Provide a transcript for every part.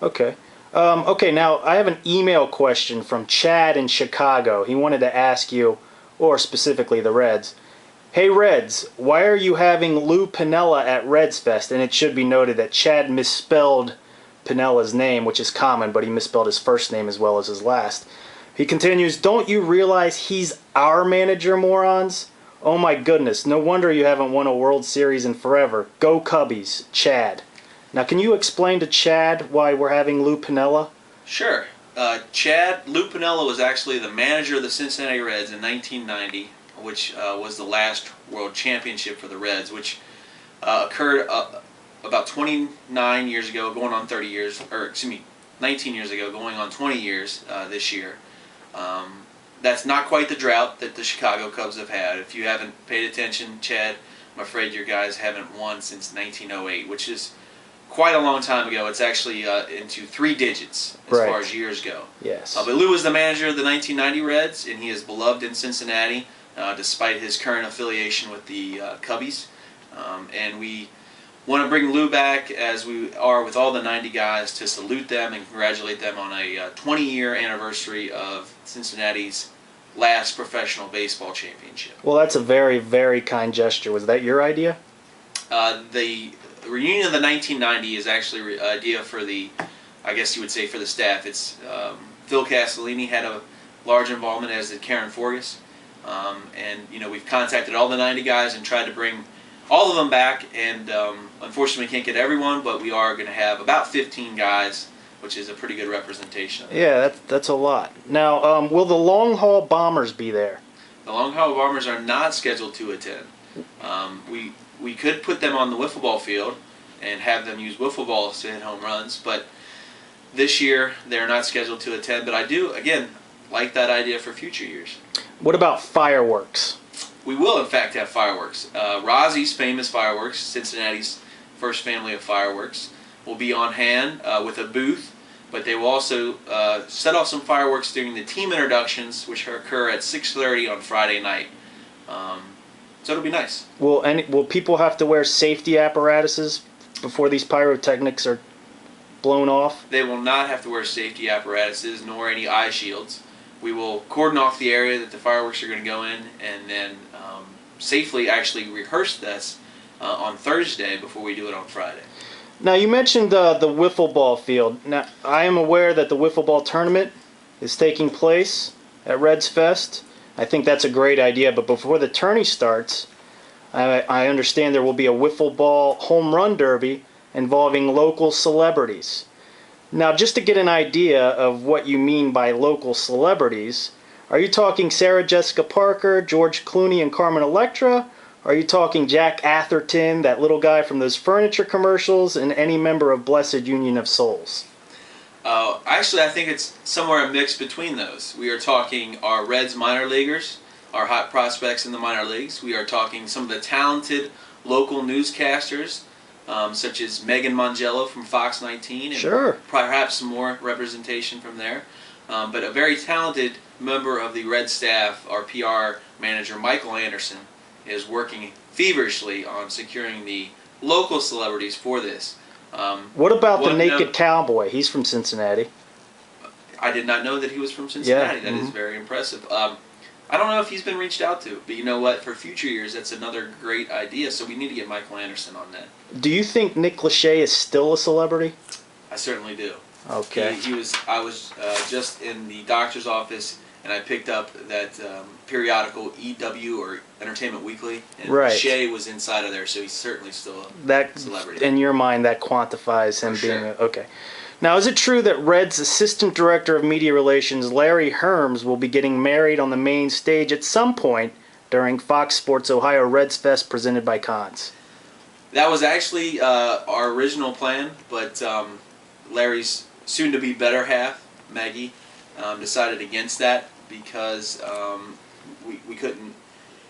Okay. Okay, now I have an email question from Chad in Chicago. He wanted to ask you, or specifically the Reds. Hey Reds, why are you having Lou Piniella at Redsfest? And it should be noted that Chad misspelled Pinella's name, which is common, but he misspelled his first name as well as his last. He continues, don't you realize he's our manager, morons? Oh my goodness, no wonder you haven't won a World Series in forever. Go Cubbies, Chad. Now, can you explain to Chad why we're having Lou Piniella? Sure. Lou Piniella was actually the manager of the Cincinnati Reds in 1990, which was the last World Championship for the Reds, which occurred about 29 years ago, going on 30 years, or excuse me, 19 years ago, going on 20 years this year. That's not quite the drought that the Chicago Cubs have had. If you haven't paid attention, Chad, I'm afraid your guys haven't won since 1908, which is quite a long time ago. It's actually into 3 digits as far as years go. Yes. But Lou was the manager of the 1990 Reds, and he is beloved in Cincinnati despite his current affiliation with the Cubbies. And we want to bring Lou back, as we are with all the 90 guys, to salute them and congratulate them on a 20-year anniversary of Cincinnati's last professional baseball championship. Well, that's a very, very kind gesture. Was that your idea? The reunion of the 1990 is actually an idea for the, I guess you would say, for the staff. It's Phil Castellini had a large involvement, as did Karen Forgas. And, you know, we've contacted all the 90 guys and tried to bring all of them back, and unfortunately we can't get everyone, but we are going to have about 15 guys, which is a pretty good representation. Yeah, that's a lot. Now, will the long haul bombers be there? The long haul bombers are not scheduled to attend. We could put them on the wiffle ball field and have them use wiffle balls to hit home runs, but this year they're not scheduled to attend. But I do, again, like that idea for future years. What about fireworks? We will, in fact, have fireworks. Rozzie's famous fireworks, Cincinnati's first family of fireworks, will be on hand with a booth, but they will also set off some fireworks during the team introductions, which occur at 6:30 on Friday night. So it'll be nice. Will people have to wear safety apparatuses before these pyrotechnics are blown off? They will not have to wear safety apparatuses nor any eye shields. We will cordon off the area that the fireworks are going to go in, and then safely actually rehearse this on Thursday before we do it on Friday. Now, you mentioned the wiffle ball field. Now, I am aware that the wiffle ball tournament is taking place at Redsfest. I think that's a great idea, but before the tourney starts, I understand there will be a wiffle ball home run derby involving local celebrities. Now, just to get an idea of what you mean by local celebrities, are you talking Sarah Jessica Parker, George Clooney, and Carmen Electra? Are you talking Jack Atherton, that little guy from those furniture commercials, and any member of Blessed Union of Souls? Actually, I think it's somewhere a mix between those. We are talking our Reds minor leaguers, our hot prospects in the minor leagues. We are talking some of the talented local newscasters, such as Megan Mongello from Fox 19, and sure, perhaps some more representation from there. But a very talented member of the Red staff, our PR manager Michael Anderson, is working feverishly on securing the local celebrities for this. What about the Naked Cowboy? He's from Cincinnati. I did not know that he was from Cincinnati. Yeah. That is very impressive. I don't know if he's been reached out to, but you know what? For future years, that's another great idea, so we need to get Michael Anderson on that. Do you think Nick Lachey is still a celebrity? I certainly do. Okay. I was just in the doctor's office, and I picked up that periodical EW, or Entertainment Weekly, and right. Lachey was inside of there, so he's certainly still a celebrity. In your mind, that quantifies him being okay. Now, is it true that Red's Assistant Director of Media Relations, Larry Herms, will be getting married on the main stage at some point during Fox Sports Ohio Redsfest presented by Cons? That was actually our original plan, but Larry's soon-to-be better half, Maggie, decided against that because we couldn't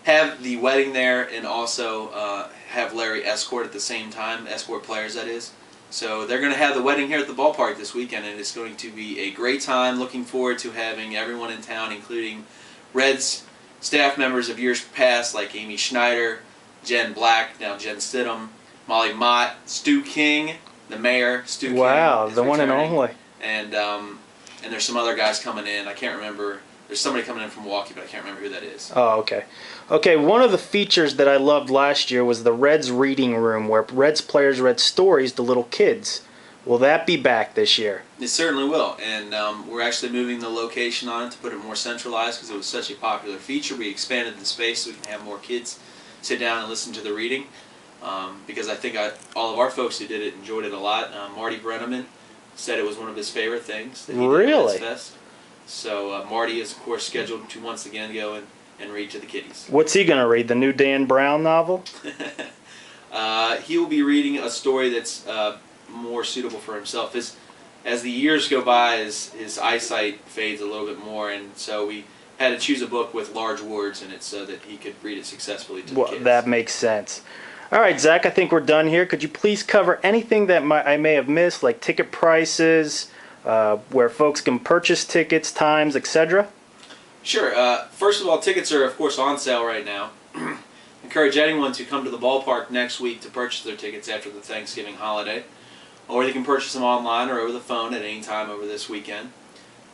have the wedding there and also have Larry escort at the same time, escort players, that is. So they're going to have the wedding here at the ballpark this weekend, and it's going to be a great time. Looking forward to having everyone in town, including Reds staff members of years past like Amy Schneider, Jen Black, now Jen Stidham, Molly Mott, Stu King, the mayor, Stu Wow, King, is the one and returning. only. And there's some other guys coming in. I can't remember. There's somebody coming in from Milwaukee, but I can't remember who that is. Oh, okay. Okay, one of the features that I loved last year was the Reds reading room, where Reds players read stories to little kids. Will that be back this year? It certainly will, and we're actually moving the location on it to put it more centralized because it was such a popular feature. We expanded the space so we can have more kids sit down and listen to the reading, because I think all of our folks who did it enjoyed it a lot. Marty Brenneman said it was one of his favorite things that he did Really? at Redsfest. So Marty is, of course, scheduled to once again go and read to the kiddies. What's he going to read, the new Dan Brown novel? He will be reading a story that's more suitable for himself. As the years go by, his eyesight fades a little bit more, and so we had to choose a book with large words in it so that he could read it successfully to the kids. That makes sense. All right, Zach, I think we're done here. Could you please cover anything that I may have missed, like ticket prices, where folks can purchase tickets, times, etc.? Sure. First of all, tickets are, of course, on sale right now. Encourage anyone to come to the ballpark next week to purchase their tickets after the Thanksgiving holiday. Or they can purchase them online or over the phone at any time over this weekend.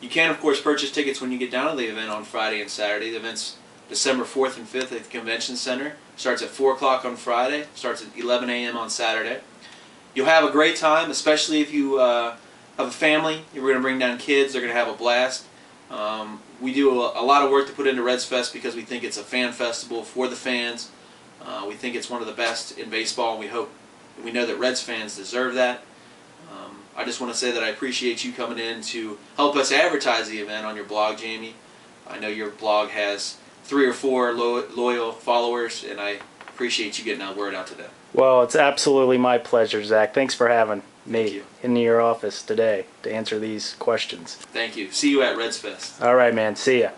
You can, of course, purchase tickets when you get down to the event on Friday and Saturday. The event's December 4th and 5th at the Convention Center. Starts at 4 o'clock on Friday. Starts at 11 a.m. on Saturday. You'll have a great time, especially if you have a family. You're going to bring down kids. They're going to have a blast. We do a lot of work to put into Redsfest because we think it's a fan festival for the fans. We think it's one of the best in baseball, and we know that Reds fans deserve that. I just want to say that I appreciate you coming in to help us advertise the event on your blog, Jamie. I know your blog has 3 or 4 loyal followers, and I appreciate you getting that word out to them. Well, it's absolutely my pleasure, Zach. Thanks for having Thank me you. in your office today to answer these questions. Thank you. See you at Redsfest. All right, man. See ya.